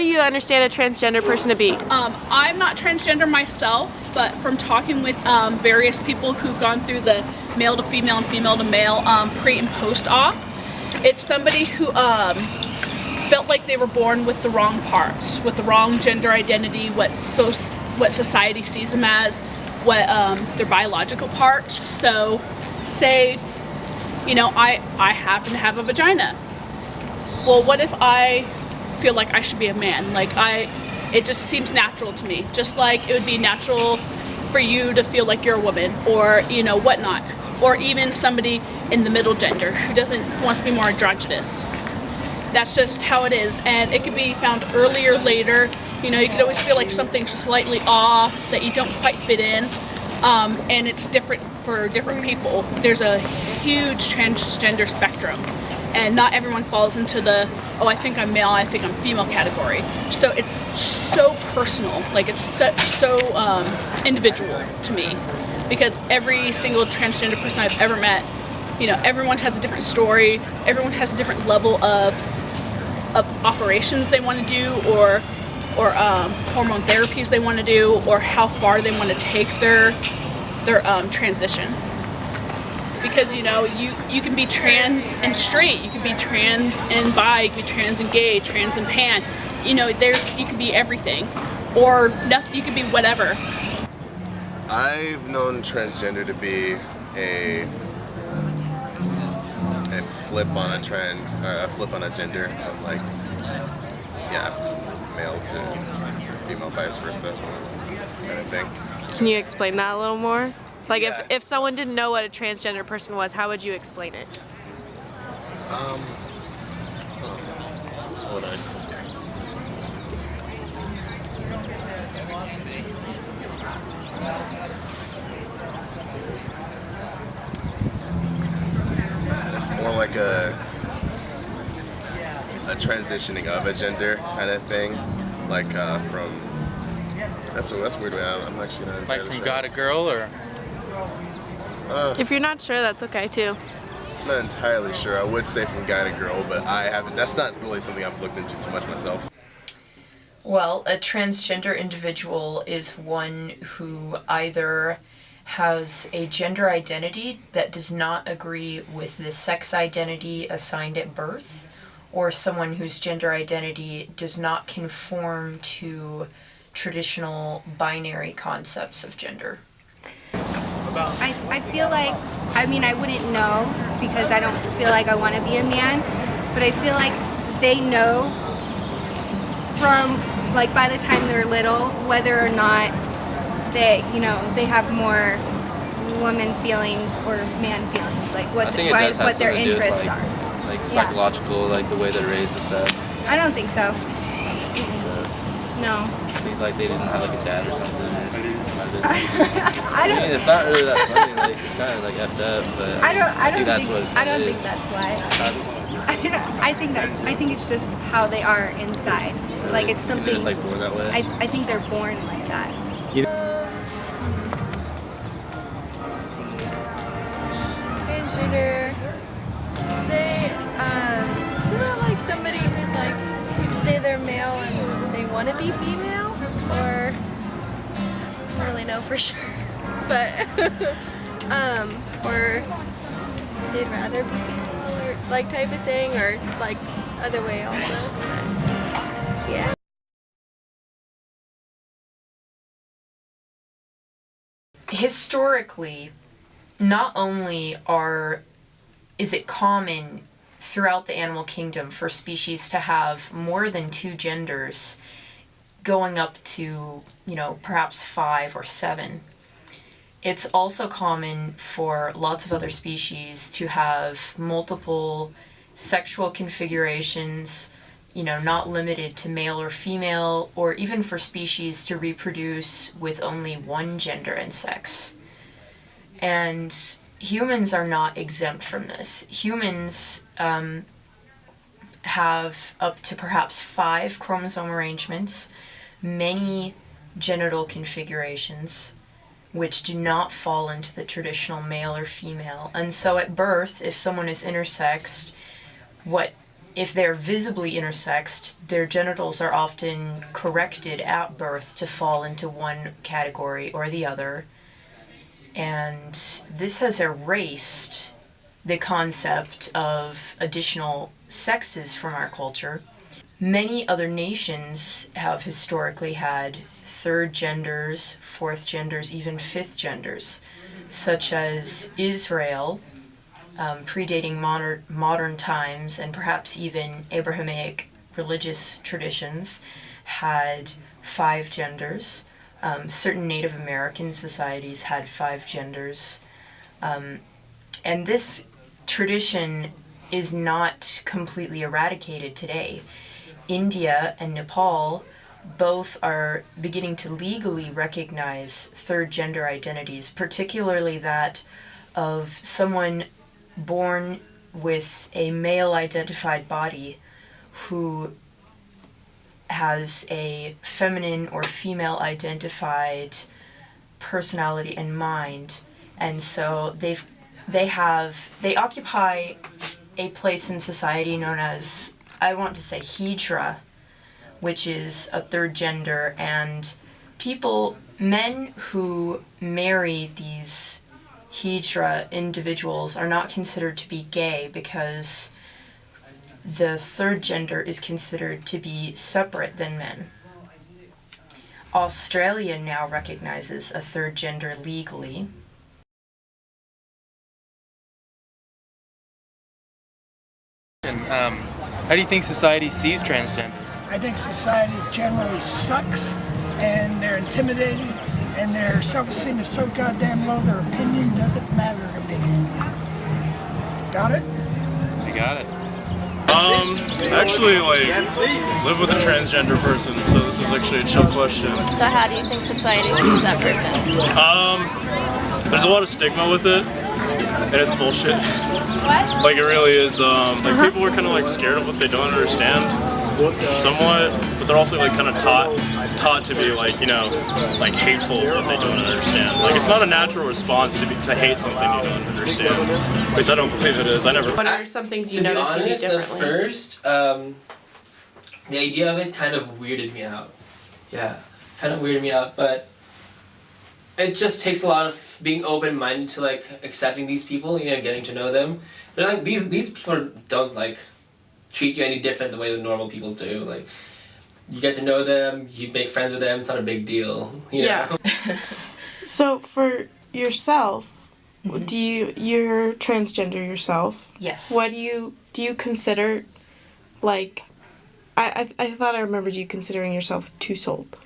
do you understand a transgender person to be? I'm not transgender myself, but from talking with various people who've gone through the male to female and female to male pre and post-op, it's somebody who felt like they were born with the wrong parts, with the wrong gender identity, what society sees them as, what their biological parts. So, say, you know, I happen to have a vagina. Well, what if I feel like I should be a man? Like, it just seems natural to me. Just like it would be natural for you to feel like you're a woman, or, you know, whatnot. Or even somebody in the middle gender who wants to be more androgynous. That's just how it is, and it could be found earlier, later. You know, you could always feel like something's slightly off, that you don't quite fit in, and it's different for different people. There's a huge transgender spectrum, and not everyone falls into the, oh, I think I'm male, I think I'm female category. So it's so personal, like it's so individual to me, because every single transgender person I've ever met, you know, everyone has a different story, everyone has a different level of operations they want to do, or hormone therapies they want to do, or how far they want to take their transition. Because, you know, you can be trans and straight, you can be trans and bi, you can be trans and gay, trans and pan. You know, you can be everything, or nothing, you can be whatever. I've known transgender to be a flip on a flip on a gender from, like, male to female, vice versa, kind of thing. Can you explain that a little more? Like, Yeah. if someone didn't know what a transgender person was, how would you explain it? How would I explain it? It's more like a transitioning of a gender kind of thing, like from. That's weird. I'm actually not entirely Like from sure. guy to girl, or? If you're not sure, that's okay too. Not entirely sure. I would say from guy to girl, but I haven't. That's not really something I've looked into too much myself. Well, a transgender individual is one who either has a gender identity that does not agree with the sex identity assigned at birth, or someone whose gender identity does not conform to traditional binary concepts of gender. I feel like, I mean, I wouldn't know because I don't feel like I want to be a man, but I feel like they know from, like, by the time they're little, whether or not they, you know, they have more woman feelings or man feelings, like what their interests are. Like psychological, like the way they're raised and stuff. I don't think so. No. Like they didn't have like a dad or something. I don't. It's not really that funny. Like it's kind of like effed up, but I think that's what it is. I don't think that's why. I think it's just how they are inside. Really? Like it's something. They're just like born that way. I think they're born like that. Transgender. Say, isn't that like somebody who's like, say they're male and they want to be female, or I don't really know for sure, but or they'd rather be female, or like type of thing, or like other way also. Yeah. Historically, not only is it common throughout the animal kingdom for species to have more than two genders, going up to, you know, perhaps 5 or 7. It's also common for lots of other species to have multiple sexual configurations, you know, not limited to male or female, or even for species to reproduce with only one gender and sex. And humans are not exempt from this. Humans have up to perhaps 5 chromosome arrangements, many genital configurations, which do not fall into the traditional male or female. And so at birth, if someone is intersexed, what if they're visibly intersexed, their genitals are often corrected at birth to fall into one category or the other. And this has erased the concept of additional sexes from our culture. Many other nations have historically had third genders, fourth genders, even fifth genders, such as Israel, predating modern times, and perhaps even Abrahamic religious traditions, had 5 genders. Certain Native American societies had 5 genders. And this tradition is not completely eradicated today. India and Nepal both are beginning to legally recognize third gender identities, particularly that of someone born with a male identified body who has a feminine or female identified personality and mind. And so they occupy a place in society known as, I want to say, Hijra, which is a third gender, and men who marry these Hijra individuals are not considered to be gay because the third gender is considered to be separate than men. Australia now recognizes a third gender legally. How do you think society sees transgenders? I think society generally sucks, and they're intimidating, and their self-esteem is so goddamn low, their opinion doesn't matter to me. Got it? You got it. Actually, live with a transgender person, so this is actually a chill question. So how do you think society sees that person? There's a lot of stigma with it, and it's bullshit. What? Like, it really is, people are kind of, scared of what they don't understand, somewhat, but they're also, kind of taught to be, hateful of what they don't understand. It's not a natural response to hate something you don't understand. At least I don't believe it is. What are some things you notice you do differently? At first, the idea of it kind of weirded me out. Yeah, kind of weirded me out, but it just takes a lot of being open-minded to accepting these people, getting to know them. But these people don't treat you any different the way the normal people do. You get to know them, you make friends with them. It's not a big deal. You know? So for yourself, you're transgender yourself. Yes. What do you consider I thought I remembered you considering yourself two-souled.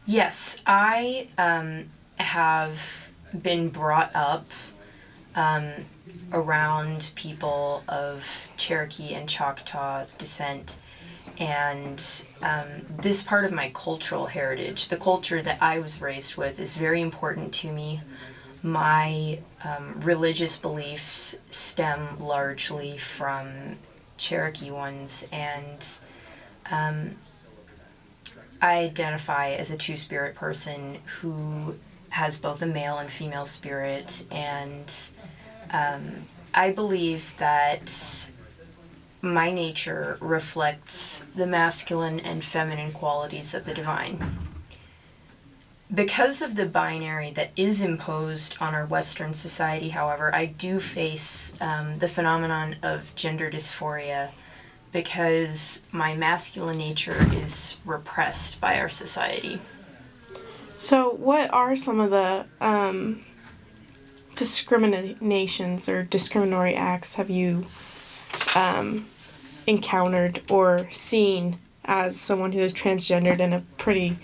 Yes, I have been brought up around people of Cherokee and Choctaw descent, and this part of my cultural heritage, the culture that I was raised with, is very important to me. My religious beliefs stem largely from Cherokee ones, and I identify as a two-spirit person who has both a male and female spirit, and I believe that my nature reflects the masculine and feminine qualities of the divine. Because of the binary that is imposed on our Western society, however, I do face the phenomenon of gender dysphoria because my masculine nature is repressed by our society. So what are some of the discriminations or discriminatory acts have you encountered or seen as someone who is transgendered in a pretty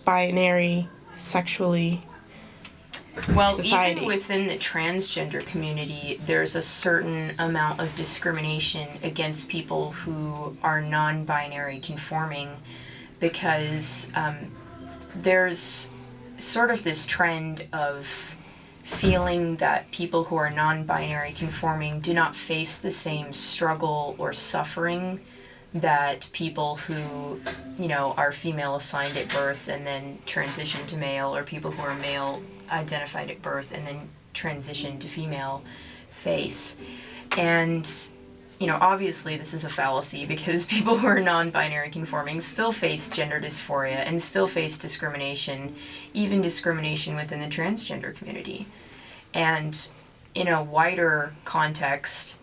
binary sexually society? Even within the transgender community, there's a certain amount of discrimination against people who are non-binary conforming, because there's sort of this trend of feeling that people who are non-binary conforming do not face the same struggle or suffering that people who, are female assigned at birth and then transition to male, or people who are male identified at birth and then transition to female face. And obviously this is a fallacy because people who are non-binary conforming still face gender dysphoria and still face discrimination, even discrimination within the transgender community. And in a wider context,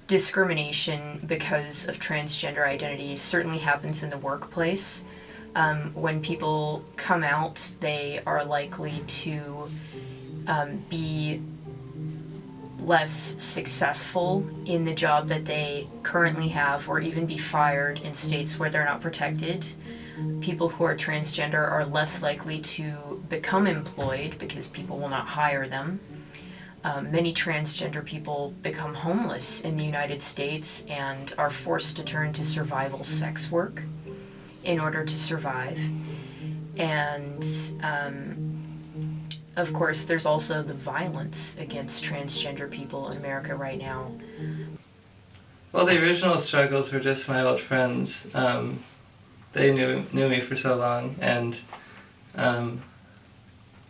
discrimination because of transgender identity certainly happens in the workplace. When people come out, they are likely to be less successful in the job that they currently have, or even be fired in states where they're not protected. People who are transgender are less likely to become employed because people will not hire them. Many transgender people become homeless in the United States and are forced to turn to survival sex work in order to survive. And of course, there's also the violence against transgender people in America right now. Well, the original struggles were just my old friends. They knew me for so long, and I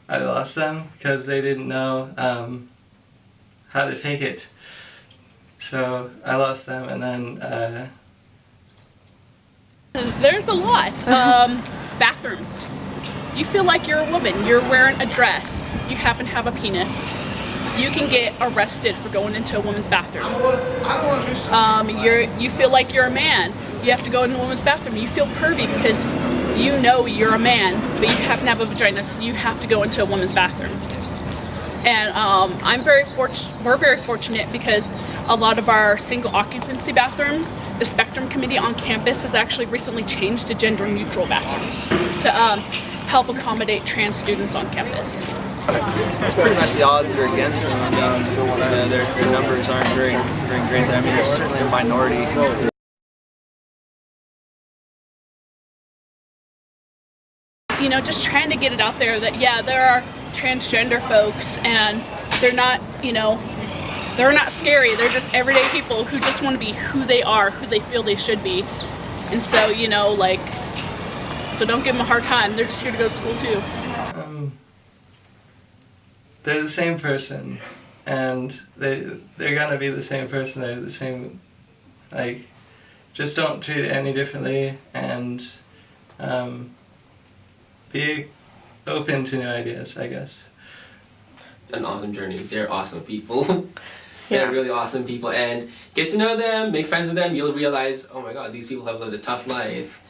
lost them because they didn't know how to take it. So I lost them, and then there's a lot. Bathrooms. You feel like you're a woman, you're wearing a dress, you happen to have a penis, you can get arrested for going into a woman's bathroom. You feel like you're a man, you have to go into a woman's bathroom. You feel pervy because you know you're a man, but you happen to have a vagina, so you have to go into a woman's bathroom. And we're very fortunate because a lot of our single occupancy bathrooms, the Spectrum Committee on campus has actually recently changed to gender neutral bathrooms to help accommodate trans students on campus. It's pretty much the odds are against them. I mean, their numbers aren't very great. I mean, they're certainly a minority. Just trying to get it out there that, yeah, there are transgender folks and they're not, they're not scary. They're just everyday people who just want to be who they are, who they feel they should be. And so, so don't give them a hard time. They're just here to go to school too. They're the same person, and they're gonna be the same person. They're the same, just don't treat it any differently, and be open to new ideas, I guess. An awesome journey. They're awesome people. They're really awesome people, and get to know them, make friends with them. You'll realize, oh my God, these people have lived a tough life.